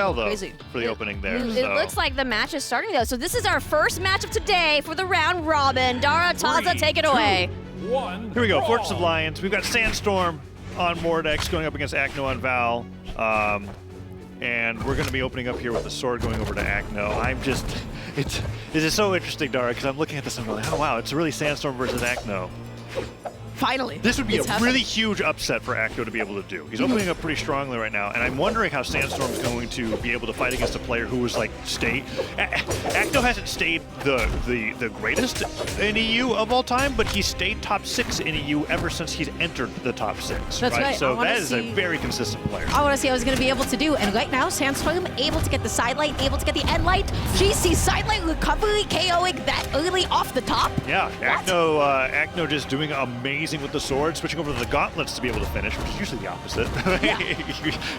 Though, Crazy. for the opening there. It looks like the match is starting though. So this is our first match of today for the round robin. Dara, Taza, take it away. Here we go, Fortress of Lions. We've got Sandstorm on Mordex going up against Acno on Val. And we're going to be opening up here with the sword going over to Acno. This is so interesting, Dara, because I'm looking at this and I'm going, oh wow, it's really Sandstorm versus Acno. Finally. This would be a really huge upset for Acno to be able to do. He's opening up pretty strongly right now, and I'm wondering how Sandstorm's going to be able to fight against a player who was like Acno hasn't stayed the greatest in EU of all time, but he's stayed top 6 in EU ever since he's entered the top 6. That's right. So that is a very consistent player. I want to see how he's going to be able to do. And right now, Sandstorm able to get the side light, able to get the end light. GC side light recovery, KOing that early off the top. Yeah, Acno just doing amazing with the sword, switching over to the gauntlets to be able to finish, which is usually the opposite. Yeah.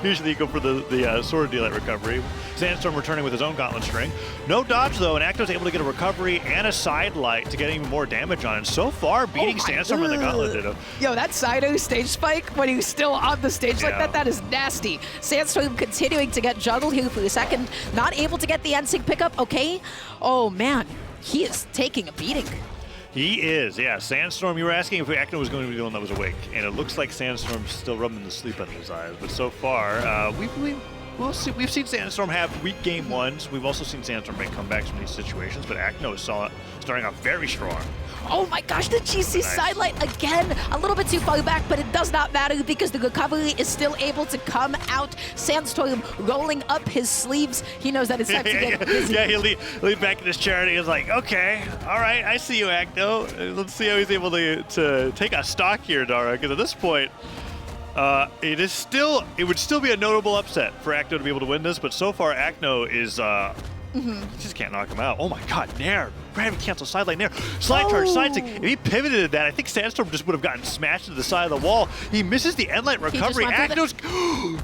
Usually you go for the sword daylight recovery. Sandstorm returning with his own gauntlet string. No dodge though, and Acno's able to get a recovery and a side light to get even more damage on. And so far, beating Sandstorm with the gauntlet did Yo, that side O stage spike when he's still on the stage like that is nasty. Sandstorm continuing to get juggled here for a second, not able to get the NSYNC pickup, okay? Oh man, he is taking a beating. He is, yeah. Sandstorm, you were asking if Acno was going to be the one that was awake, and it looks like Sandstorm's still rubbing the sleep out of his eyes. But so far, we'll see. We've seen Sandstorm have weak game ones. We've also seen Sandstorm make comebacks from these situations, but Acno is starting off very strong. Oh my gosh, the GC side light again, a little bit too far back, but it does not matter because the recovery is still able to come out. Sandstorm rolling up his sleeves. He knows that it's time to get busy. Yeah, he leaned back in his chair and he was like, okay, all right, I see you, Acno. Let's see how he's able to take a stock here, Dara, because at this point, it would still be a notable upset for Acno to be able to win this, but so far Acno is he just can't knock him out. Oh my god, Nair. Gravity cancel side lane Nair. Slide charge, side stick. If he pivoted at that, I think Sandstorm just would have gotten smashed to the side of the wall. He misses the end light recovery. Acno's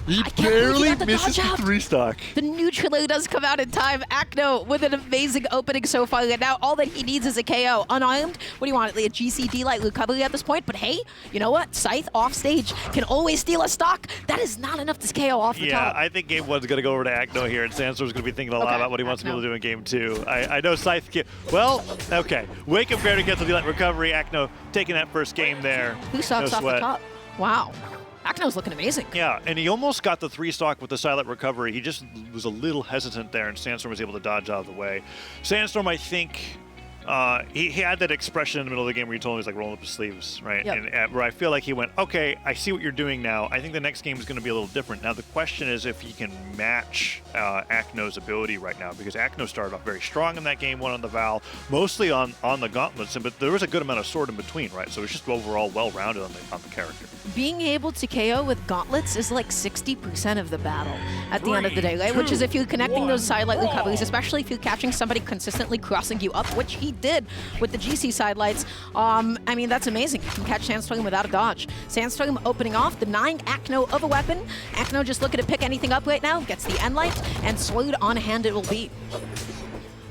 he barely misses the 3-stock. The neutral does come out in time. Acno with an amazing opening so far. And now all that he needs is a KO. Unarmed. What do you want? A GCD light recovery at this point. But hey, you know what? Scythe off stage can always steal a stock. That is not enough to KO off the top. Yeah, I think game 1's going to go over to Acno here, and Sandstorm's going to be thinking a lot about what he wants to be able to do in game 2. I know Scythe can. Well, okay. Wake up, Gravity Cancel, Delight Recovery. Acno taking that first game there. 2 stocks off the top. Wow. Acno's looking amazing. Yeah, and he almost got the 3-stock with the silent recovery. He just was a little hesitant there, and Sandstorm was able to dodge out of the way. Sandstorm, I think, he had that expression in the middle of the game where he told him he was like rolling up his sleeves, right? Yep. And where I feel like he went, okay, I see what you're doing now. I think the next game is going to be a little different. Now the question is if he can match Acno's ability right now, because Acno started off very strong in that game 1 on the Val, mostly on the gauntlets, but there was a good amount of sword in between, right? So it's just overall well-rounded on the character. Being able to KO with gauntlets is like 60% of the battle at the end of the day, right? Which is if you're connecting those side light recoveries, especially if you're catching somebody consistently crossing you up, which he did with the GC side lights. I mean, that's amazing. You can catch Sandstorm without a dodge. Sandstorm opening off, denying Acno of a weapon. Acno just looking to pick anything up right now, gets the end light, and sword on hand it will be.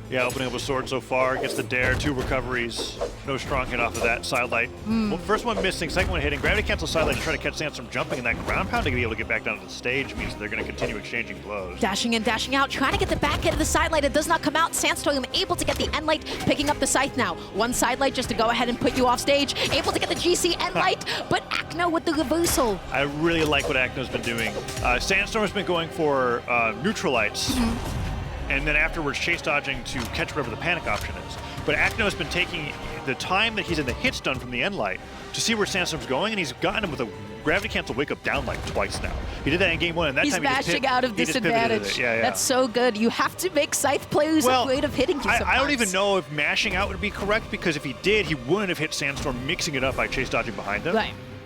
Yeah, opening up a sword so far, gets the dare, 2 recoveries, no strong hit off of that, side light. Well, first one missing, second one hitting. Gravity cancel side light to try to catch Sandstorm jumping, and that ground pound to be able to get back down to the stage means they're going to continue exchanging blows. Dashing in, dashing out, trying to get the back end of the side light. It does not come out. Sandstorm able to get the end light, picking up the scythe now. 1 side light just to go ahead and put you off stage. Able to get the GC end light, but Acno with the reversal. I really like what Acno's been doing. Sandstorm's been going for neutral lights. And then afterwards chase dodging to catch whatever the panic option is. But Acno's been taking the time that he's in the hit stun from the end light to see where Sandstorm's going, and he's gotten him with a gravity cancel wake up down like twice now. He did that in game 1, and that time he just mashing out of disadvantage. Yeah. That's so good. You have to make scythe players afraid of hitting you sometimes. I don't even know if mashing out would be correct, because if he did, he wouldn't have hit Sandstorm mixing it up by chase dodging behind him.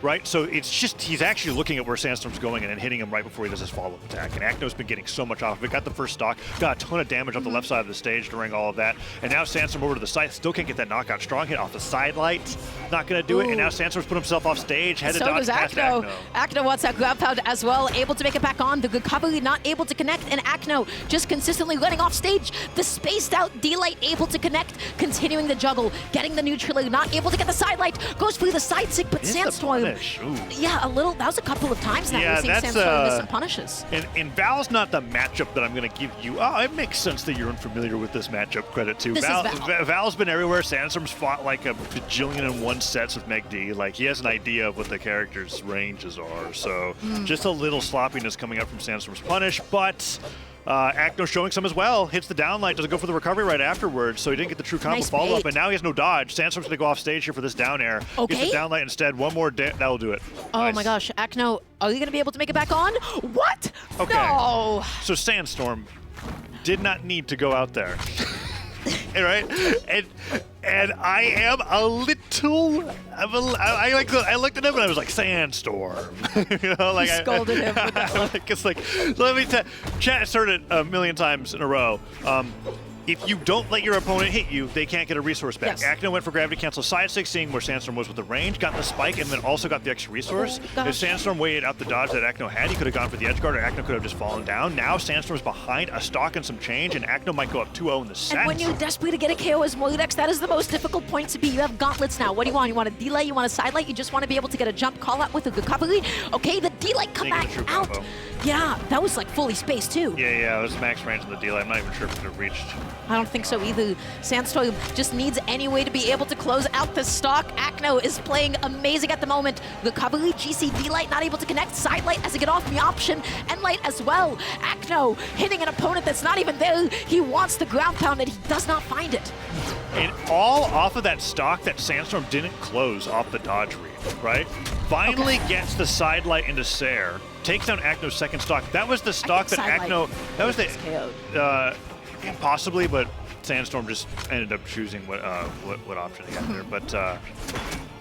Right, so it's just, he's actually looking at where Sandstorm's going and then hitting him right before he does his follow-up attack. And Acno's been getting so much off of it. Got the first stock, got a ton of damage off the left side of the stage during all of that. And now Sandstorm over to the side, still can't get that knockout. Strong hit off the side light, not gonna do it. And now Sandstorm's put himself off stage, had to dodge past Acno. Acno wants that ground pound as well, able to make it back on. The recovery not able to connect, and Acno just consistently running off stage. The spaced out D-light able to connect, continuing the juggle, getting the neutral, not able to get the side light, goes for the side stick, but Sandstorm punish. Ooh. Yeah, a little. That was a couple of times now. Yeah, We've seen that's, Sandstorm miss some punishes. And Val's not the matchup that I'm going to give you. Oh, it makes sense that you're unfamiliar with this matchup. Credit to Val. Val's been everywhere. Sandstorm's fought like a bajillion and one sets with Meg D. Like, he has an idea of what the character's ranges are. So just a little sloppiness coming up from Sandstorm's punish, but acno showing some as well. Hits the downlight, doesn't go for the recovery right afterwards, so he didn't get the true combo follow-up, and now he has no dodge. Sandstorm's going to go off stage here for this down air. Okay. Gets the downlight instead. One more, that'll do it. Oh Nice. my gosh, Acno, are you going to be able to make it back on? What? Okay. No. So Sandstorm did not need to go out there. Right? And I am a little, I looked at him and I was like, Sandstorm. You know, like You scolded him with that look. it's like, let me tell, chat has heard it a million times in a row. If you don't let your opponent hit you, they can't get a resource back. Yes. Acno went for gravity cancel side stick, seeing where Sandstorm was with the range, got the spike, and then also got the extra resource. Oh, if Sandstorm waited out the dodge that Acno had, he could have gone for the edge guard, or Acno could have just fallen down. Now Sandstorm's behind a stock and some change, and Acno might go up 2-0 in the set. And when you're desperate to get a KO as Moledex, that is the most difficult point to be. You have gauntlets now. What do you want? You want a delay? You want a sidelight? You just want to be able to get a jump call out with a recovery? Okay, the delay come back out. Combo. Yeah, that was like fully spaced too. Yeah, it was max range on the delay. I'm not even sure if it could have reached. I don't think so either. Sandstorm just needs any way to be able to close out the stock. Acno is playing amazing at the moment. Recovery, GC, D-Light not able to connect. Sidelight as a get off the option. N-Light as well. Acno hitting an opponent that's not even there. He wants the ground pound and he does not find it. And all off of that stock that Sandstorm didn't close off the dodge read, right? Finally gets the sidelight into Sair. Takes down Acno's second stock. That was the stock that Acno... That was the... Possibly, but Sandstorm just ended up choosing what option he got there. But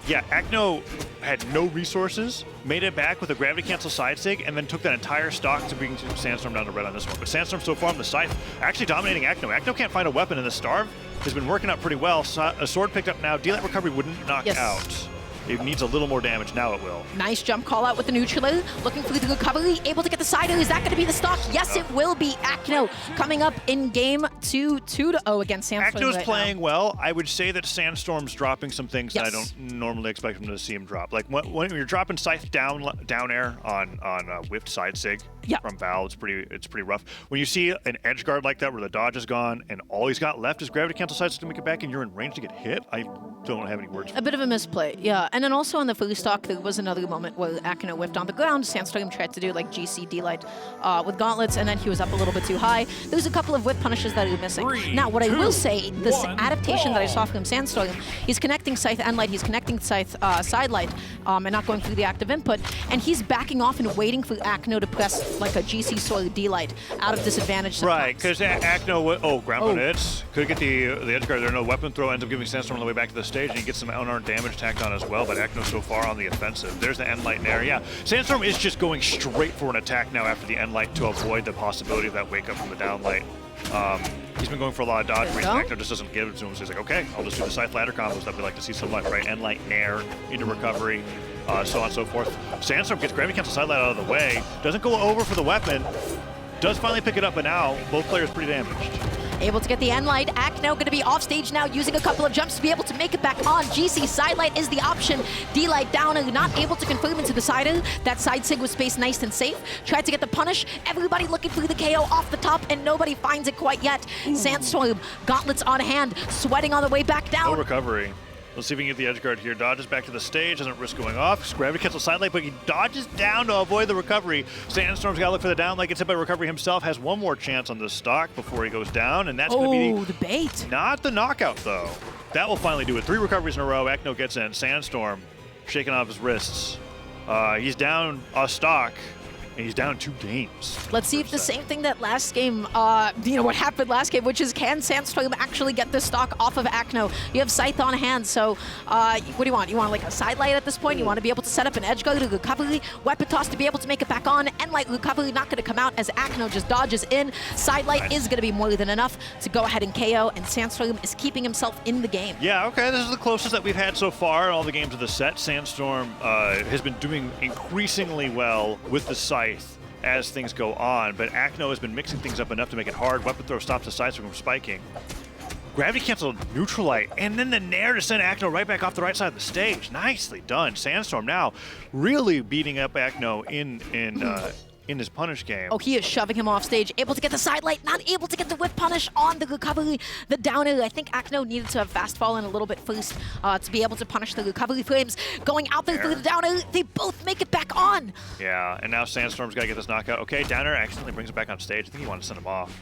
yeah, Acno had no resources, made it back with a gravity cancel side sig, and then took that entire stock to bring Sandstorm down to red on this one. But Sandstorm so far on the scythe actually dominating Acno. Acno can't find a weapon, and the Starve has been working out pretty well. A sword picked up now. D-Light recovery wouldn't knock out. It needs a little more damage. Now it will. Nice jump call out with the neutral. Looking for the recovery. Able to get the side. Is that going to be the stock? Yes, it will be. Acno coming up in game 2-0 against Sandstorm. Acno's right playing now. well. I would say that Sandstorm's dropping some things that I don't normally expect him to see him drop. Like when you're dropping scythe down air on whiffed side sig from Val, it's pretty rough. When you see an edge guard like that where the dodge is gone and all he's got left is gravity cancel side sig to make it back and you're in range to get hit, I don't have any words. A bit of a misplay, yeah. And then also on the first stock, there was another moment where Acno whiffed on the ground. Sandstorm tried to do like GC D-Light with gauntlets, and then he was up a little bit too high. There was a couple of whip punishes that he was missing. Now, what I will say, this adaptation that I saw from Sandstorm, he's connecting Scythe and Light, he's connecting Scythe side light, and not going through the active input, and he's backing off and waiting for Acno to press like a GC Sword D-Light out of disadvantage sometimes. Right, because Acno, ground pound hits. Could get the edge guard there, no weapon throw, ends up giving Sandstorm on the way back to the stage, and he gets some unarmed damage tacked on as well, but Acno so far on the offensive. There's the end light in there. Yeah, Sandstorm is just going straight for an attack now after the end light to avoid the possibility of that wake up from the down light. He's been going for a lot of dodge reads. Acno just doesn't give it to him, so he's like, okay, I'll just do the scythe ladder combos that we like to see so much, right? End light, nair, into recovery, so on and so forth. Sandstorm gets gravity cancel side light out of the way, doesn't go over for the weapon, does finally pick it up, but now both players pretty damaged. Able to get the end light. Acno going to be off stage now, using a couple of jumps to be able to make it back on. GC side light is the option. D-Light down and not able to confirm into the side. That side sig was spaced nice and safe. Tried to get the punish. Everybody looking for the KO off the top, and nobody finds it quite yet. Sandstorm, gauntlets on hand, sweating on the way back down. No recovery. Let's see if we can get the edge guard here. Dodges back to the stage, doesn't risk going off. Gravity cancel side light, but he dodges down to avoid the recovery. Sandstorm's got to look for the down, like gets hit by recovery himself. Has one more chance on this stock before he goes down, and that's going to be the bait. Not the knockout, though. That will finally do it. 3 recoveries in a row. Acno gets in. Sandstorm shaking off his wrists. He's down a stock. And he's down 2 games. Let's see if the same thing that last game, what happened last game, which is can Sandstorm actually get this stock off of Acno? You have Scythe on hand, so what do you want? You want like a side light at this point? You want to be able to set up an edge guard to recovery, weapon toss to be able to make it back on, and like recovery not going to come out as Acno just dodges in. Side light is going to be more than enough to go ahead and KO, and Sandstorm is keeping himself in the game. Yeah, okay, this is the closest that we've had so far in all the games of the set. Sandstorm has been doing increasingly well with the Scythe as things go on, but Acno has been mixing things up enough to make it hard. Weapon throw stops the side from spiking. Gravity cancel neutral light, and then the nair to send Acno right back off the right side of the stage. Nicely done. Sandstorm now really beating up Acno in his punish game. Oh, he is shoving him off stage, able to get the side light, not able to get the whip punish on the recovery. The down air, I think Acno needed to have fast fallen a little bit first to be able to punish the recovery frames. Going out there through the down air, they both make it back on. Yeah, and now Sandstorm's got to get this knockout. Okay, down air accidentally brings it back on stage. I think he wanted to send him off.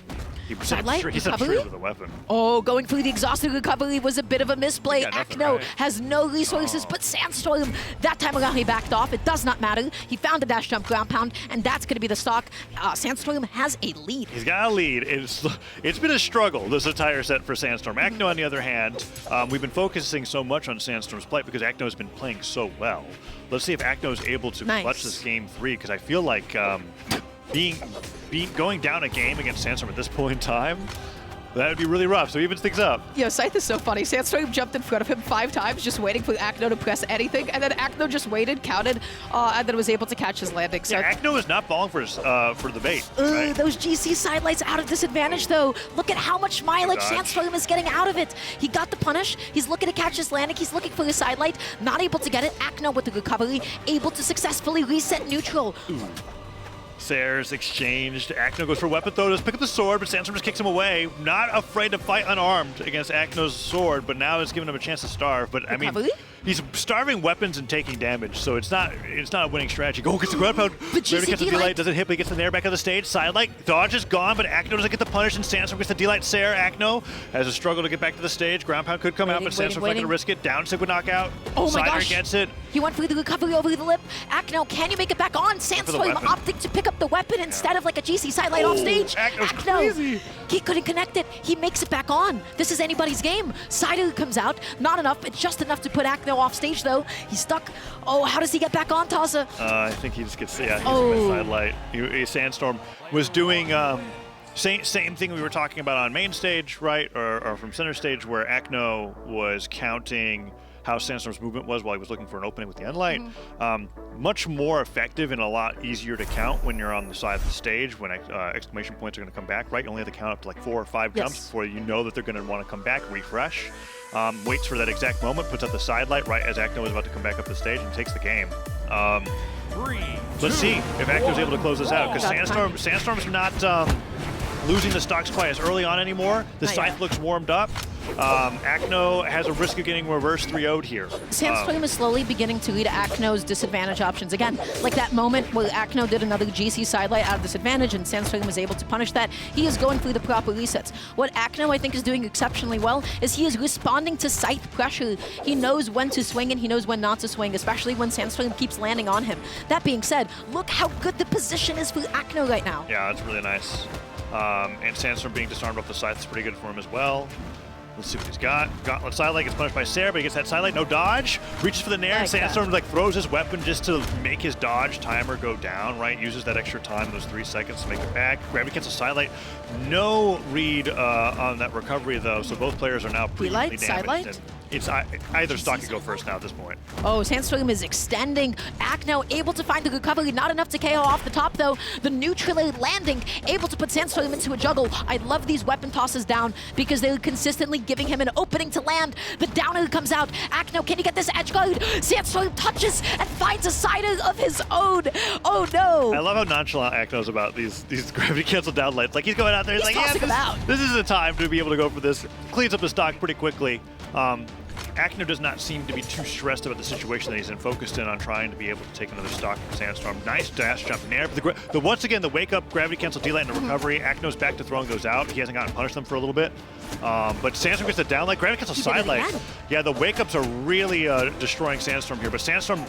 He sent him straight with a weapon. Oh, going for the exhausted recovery was a bit of a misplay. Acno right. has no resources, but Sandstorm, that time around he backed off. It does not matter. He found the dash jump ground pound, and that's going to be the stock. Sandstorm has a lead. He's got a lead. It's been a struggle this entire set for Sandstorm. Acno, on the other hand, we've been focusing so much on Sandstorm's play because Acno has been playing so well. Let's see if Acno is able to clutch this game 3, because I feel like going down a game against Sandstorm at this point in time, that would be really rough, so he evens things up. Yo, Scythe is so funny. Sandstorm jumped in front of him 5 times, just waiting for Acno to press anything, and then Acno just waited, counted, and then was able to catch his landing. So yeah, Acno is not falling for the bait. Right? Those GC sidelights out of disadvantage, though. Look at how much mileage Sandstorm is getting out of it. He got the punish. He's looking to catch his landing. He's looking for his sidelight. Not able to get it. Acno with the recovery, able to successfully reset neutral. Sares exchanged. Acno goes for weapon throw, does pick up the sword, but Sandstorm just kicks him away. Not afraid to fight unarmed against Acno's sword, but now it's giving him a chance to starve. But I mean, he's starving weapons and taking damage, so it's not a winning strategy. Go gets the ground pound. Gravity gets the D-light, doesn't hit, but he gets the nair back on the stage. Sidelight, dodge is gone, but Acno doesn't get the punish, and Sandstorm gets the D-light. Sare, Acno has a struggle to get back to the stage. Ground pound could come out, but Sandstorm's not going to risk it. Down sig would knock out. Oh my gosh. Gets it. He went for the recovery over the lip. Acno, can you make it back on? Sandstorm opting to pick up the weapon instead of like a GC sidelight off stage. Acno, he couldn't connect it. He makes it back on. This is anybody's game. Sider comes out. Not enough. It's just enough to put Acno off stage, though. He's stuck. Oh, how does he get back on, Taza? I think he just gets, sidelight. Sandstorm was doing same thing we were talking about on main stage, right? Or from center stage, where Acno was counting how Sandstorm's movement was while he was looking for an opening with the Unlight. Much more effective and a lot easier to count when you're on the side of the stage, when exclamation points are going to come back, right? You only have to count up to like 4 or 5 jumps before you know that they're going to want to come back, refresh. Waits for that exact moment, puts up the sidelight right as Acno is about to come back up the stage and takes the game. Let's see if Acno's able to close this out, because Sandstorm's not losing the stocks quite as early on anymore. The scythe looks warmed up. Acno has a risk of getting reverse 3-0'd here. Sandstorm is slowly beginning to lead Acno's disadvantage options. Again, like that moment where Acno did another GC sidelight out of disadvantage and Sandstorm was able to punish that, he is going through the proper resets. What Acno, I think, is doing exceptionally well is he is responding to scythe pressure. He knows when to swing and he knows when not to swing, especially when Sandstorm keeps landing on him. That being said, look how good the position is for Acno right now. Yeah, it's really nice. And Sandstorm being disarmed off the scythe is pretty good for him as well. Let's see what he's got. Gauntlet sidelight gets punished by Sarah, but he gets that sidelight. No dodge. Reaches for the nair. Sandstorm throws his weapon just to make his dodge timer go down, right? Uses that extra time, those 3 seconds, to make it back. Gravity cancel sidelight. No read on that recovery, though, so both players are now pretty damaged. Sidelight? It's either stock could go first now at this point. Oh, Sandstorm is extending. Acno able to find the recovery. Not enough to KO off the top, though. The neutral landing, able to put Sandstorm into a juggle. I love these weapon tosses down because they're consistently giving him an opening to land. The downer comes out. Acno, can he get this edge guard? Sandstorm touches and finds a sider of his own. Oh, no. I love how nonchalant Acno's about these gravity cancel down lights. Like, he's going out there. He's like, this is the time to be able to go for this. Cleans up the stock pretty quickly. Acno does not seem to be too stressed about the situation that he's in, focused in on trying to be able to take another stock from Sandstorm. Nice dash jump in there. Once again, the wake up, gravity cancel, D-light, and the recovery. Acno's back to throwing those out. He hasn't gotten punished them for a little bit. But Sandstorm gets the down light, gravity cancel, side light. Yeah, the wake ups are really destroying Sandstorm here, but Sandstorm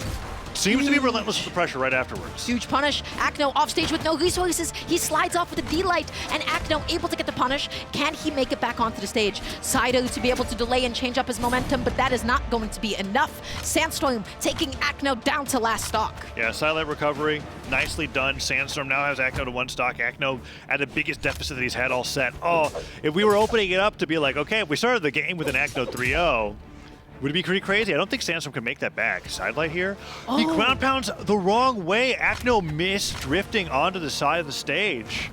seems to be relentless with the pressure right afterwards. Huge punish. Acno off stage with no resources. He slides off with a D-light, and Acno able to get the punish. Can he make it back onto the stage? Sido to be able to delay and change up his momentum, but that is not going to be enough. Sandstorm taking Acno down to last stock. Yeah, silent recovery. Nicely done. Sandstorm now has Acno to 1 stock. Acno at the biggest deficit that he's had all set. Oh, if we were opening it up to be like, okay, if we started the game with an Acno 3-0, would it be pretty crazy? I don't think Sandstorm can make that back. Sidelight here. Oh. He ground pounds the wrong way. Acno missed drifting onto the side of the stage.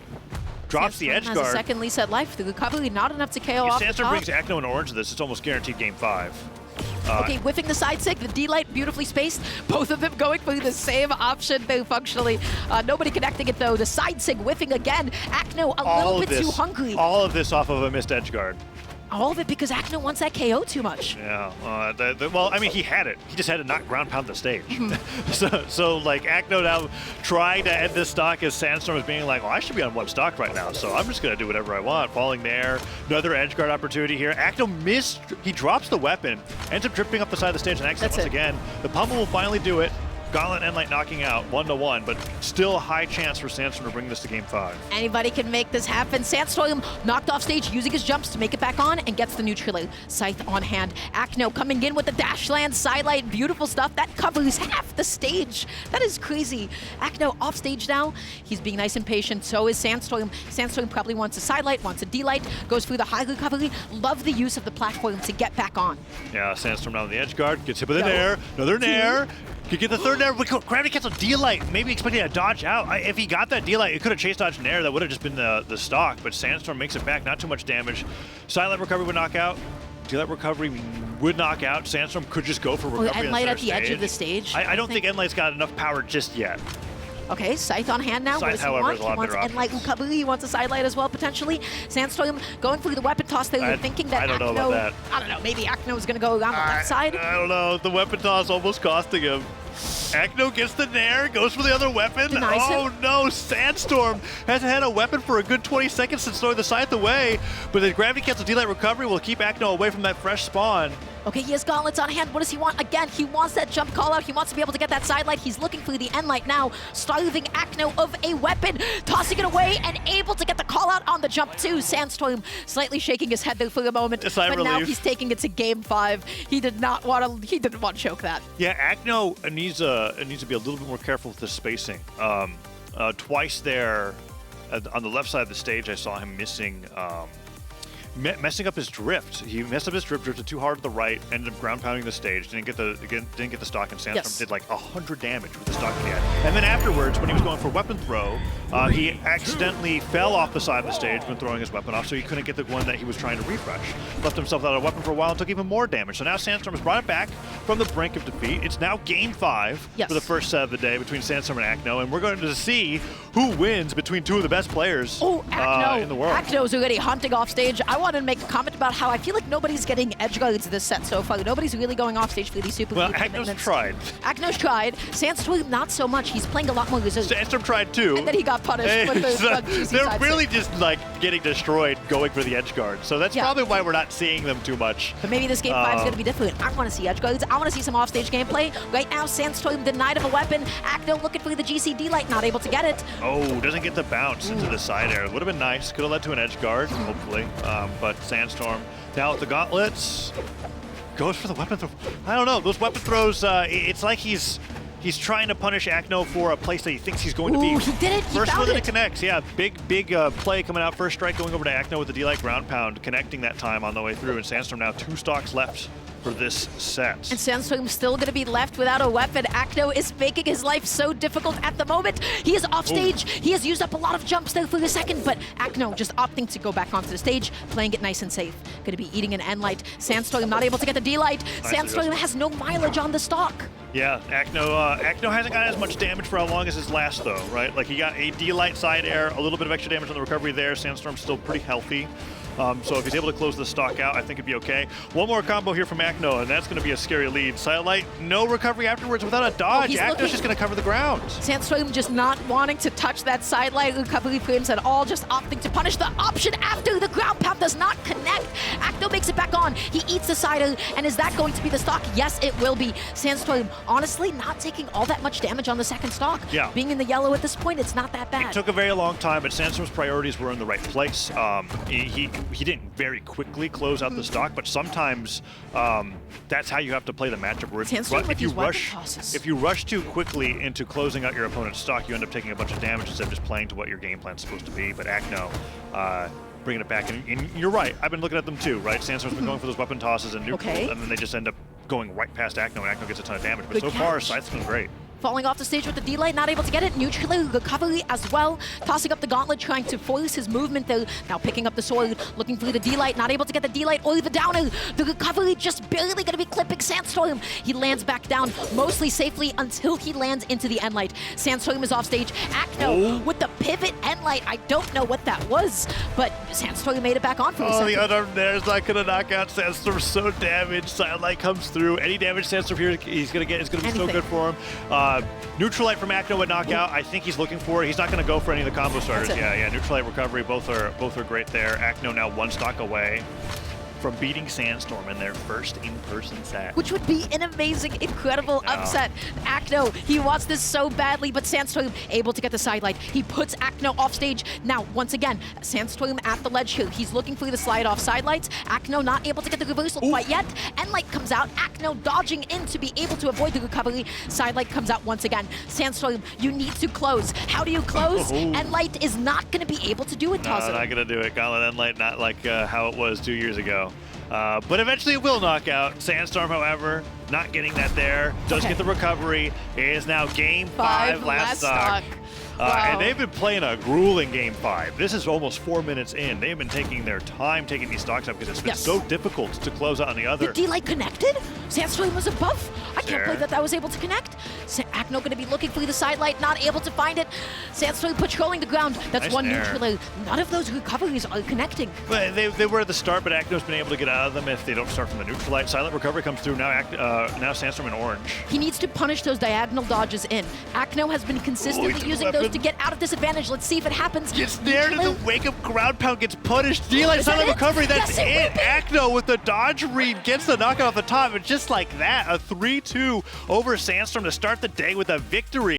drops the edge has guard. a second reset life. The recovery not enough to KO off the Sandstorm top. brings acno and orange to this. It's almost guaranteed game 5. Okay, whiffing the side sig, the D-Light beautifully spaced. Both of them going for the same option, though, functionally. Nobody connecting it, though. The side sig whiffing again. Acno a little bit too hungry. All of this off of a missed edge guard. All of it because Acno wants that KO too much. Yeah, well, I mean, he had it. He just had to not ground pound the stage. so like, Acno now trying to end this stock as Sandstorm is being like, well, I should be on 1 stock right now, so I'm just going to do whatever I want. Falling there, another edge guard opportunity here. Acno missed, he drops the weapon, ends up dripping up the side of the stage and accident once again. The pummel will finally do it. Gauntlet and Light knocking out 1-1, but still a high chance for Sandstorm to bring this to game 5. Anybody can make this happen. Sandstorm knocked off stage using his jumps to make it back on and gets the neutral. Scythe on hand. Acno coming in with the dash land, sidelight, beautiful stuff. That covers half the stage. That is crazy. Acno off stage now. He's being nice and patient. So is Sandstorm. Sandstorm probably wants a sidelight, wants a D-light, goes through the high recovery. Love the use of the platform to get back on. Yeah, Sandstorm down on the edge guard, gets hit with an air, another nair. Could get the third nair. Gravity cancel D-Light, maybe expecting a dodge out. If he got that D-Light, it could have chase dodged nair. That would have just been the stock, but Sandstorm makes it back, not too much damage. Silent recovery would knock out. D-Light recovery would knock out. Sandstorm could just go for recovery. Endlight at the edge of the stage. I don't think Endlight's got enough power just yet. Okay, Scythe on hand now. Scythe, What does he however, want? is a lot He wants better Endlight recovery. He wants a sidelight as well, potentially. Sandstorm going through the weapon toss. They were thinking that I don't know about that. I don't know, maybe Acno is going to go around the left side. I don't know. The weapon toss almost costing him. Acno gets the nair, goes for the other weapon. Denies oh him. no, Sandstorm hasn't had a weapon for a good 20 seconds since throwing the scythe away, but the gravity cancel D-Light recovery will keep Acno away from that fresh spawn. Okay, he has gauntlets on hand. What does he want? Again, he wants that jump call out. He wants to be able to get that sidelight. He's looking for the Endlight now, starving Acno of a weapon, tossing it away and able to get the call out on the jump too. Sandstorm slightly shaking his head there for a moment, but now he's taking it to game 5. He didn't want to choke that. Yeah, Acno needs to be a little bit more careful with the spacing. Twice there on the left side of the stage, I saw him missing. Messing up his drift. He messed up his drift, drifted too hard to the right, ended up ground pounding the stage, didn't get the stock, and Sandstorm did like 100 damage with the stock he had. And then afterwards, when he was going for weapon throw, he accidentally fell off the side of the stage when throwing his weapon off, so he couldn't get the one that he was trying to refresh. Left himself without a weapon for a while and took even more damage. So now Sandstorm has brought it back from the brink of defeat. It's now game 5 for the first set of the day between Sandstorm and Acno, and we're going to see who wins between 2 of the best players in the world. Acno's already hunting off stage. I wanted to make a comment about how I feel like nobody's getting edge guards this set so far. Nobody's really going off stage for these super Acno's tried. Acno's tried. Sandstorm, not so much. He's playing a lot more resilient. Sandstorm tried too. And then he got punished with the they're really just like getting destroyed going for the edge guard. So that's probably why we're not seeing them too much. But maybe this game 5 is going to be different. I want to see edge guards. I want to see some offstage gameplay. Right now, Sandstorm denied of a weapon. Acno looking for the GCD light, not able to get it. Oh, doesn't get the bounce into the side air. Would have been nice. Could have led to an edge guard, hopefully. But Sandstorm now with the gauntlets goes for the weapon throw. I don't know. Those weapon throws, it's like he's trying to punish Acno for a place that he thinks he's going to be. He did it. First one that it connects. Yeah, big play coming out. First strike going over to Acno with the D-Light ground pound, connecting that time on the way through. And Sandstorm now 2 stocks left for this set. And Sandstorm's still going to be left without a weapon. Acno is making his life so difficult at the moment. He is off stage. He has used up a lot of jumps there for a second, but Acno just opting to go back onto the stage, playing it nice and safe. Going to be eating an Endlight. Sandstorm not able to get the D-Light. Sandstorm has no mileage on the stock. Yeah, Acno hasn't got as much damage for how long as his last, though, right? Like, he got a D-Light side air, a little bit of extra damage on the recovery there. Sandstorm's still pretty healthy. So if he's able to close the stock out, I think it'd be okay. One more combo here from Acno, and that's going to be a scary lead. Sidelight, no recovery afterwards without a dodge. Acno's just going to cover the ground. Sandstorm just not wanting to touch that sidelight recovery frames at all, just opting to punish the option after the ground pound does not connect. Acno makes it back on. He eats the side, and is that going to be the stock? Yes, it will be. Sandstorm, honestly, not taking all that much damage on the second stock. Yeah. Being in the yellow at this point, it's not that bad. It took a very long time, but Sandstorm's priorities were in the right place. He didn't very quickly close out the stock, but sometimes that's how you have to play the matchup. Where if you rush too quickly into closing out your opponent's stock, you end up taking a bunch of damage instead of just playing to what your game plan's supposed to be. But Acno bringing it back, and you're right. I've been looking at them too, right? Sandstorm's been going for those weapon tosses and neutral, and then they just end up going right past Acno, and Acno gets a ton of damage. But so far, Scythe's been great. falling off the stage with the D-Light, not able to get it. Neutrally, recovery as well. Tossing up the gauntlet, trying to force his movement though. Now picking up the sword, looking for the D-Light, not able to get the D-Light or the downer. The recovery just barely gonna be clipping Sandstorm. He lands back down, mostly safely until he lands into the end light. Sandstorm is off stage. Acno with the pivot end light. I don't know what that was, but Sandstorm made it back on for a second. The unarmed there is not gonna knock out Sandstorm. So damaged. Silent Light comes through. Any damage Sandstorm here he's gonna get is gonna be so good for him. Neutral Light from Acno would knock out. I think he's looking for it. He's not gonna go for any of the combo starters. Yeah. Neutral Light recovery. Both are great there. Acno now one stock away from beating Sandstorm in their first in-person set. Which would be an amazing, incredible upset. Acno, he wants this so badly, but Sandstorm able to get the side light. He puts Acno off stage. Now, once again, Sandstorm at the ledge here. He's looking for the slide off side lights. Acno not able to get the reversal quite yet. End light comes out. Acno dodging in to be able to avoid the recovery. Side light comes out once again. Sandstorm, you need to close. How do you close? End light is not going to be able to do it, Taza. No, not going to do it. Gauntlet End Light, not like how it was 2 years ago. But eventually it will knock out. Sandstorm, however, not getting that there. Does get the recovery. It is now game 5, last stock. And they've been playing a grueling game 5. This is almost 4 minutes in. They've been taking their time taking these stocks up because it's been so difficult to close out on the other. The D-Light connected? Sandstorm was above. I can't believe that was able to connect. Acno going to be looking for the side light, not able to find it. Sandstorm patrolling the ground. That's one neutral. None of those recoveries are connecting. Well, they were at the start, but Acno's been able to get out of them if they don't start from the neutral light. Silent recovery comes through. Now Sandstorm in orange. He needs to punish those diagonal dodges in. Acno has been consistently using those to get out of disadvantage. Let's see if it happens. Gets there to the wake up ground pound, gets punished. D-Light silent recovery, that's it. Acno with the dodge read gets the knockout off the top, and just like that, a 3-2 over Sandstorm to start the day with a victory.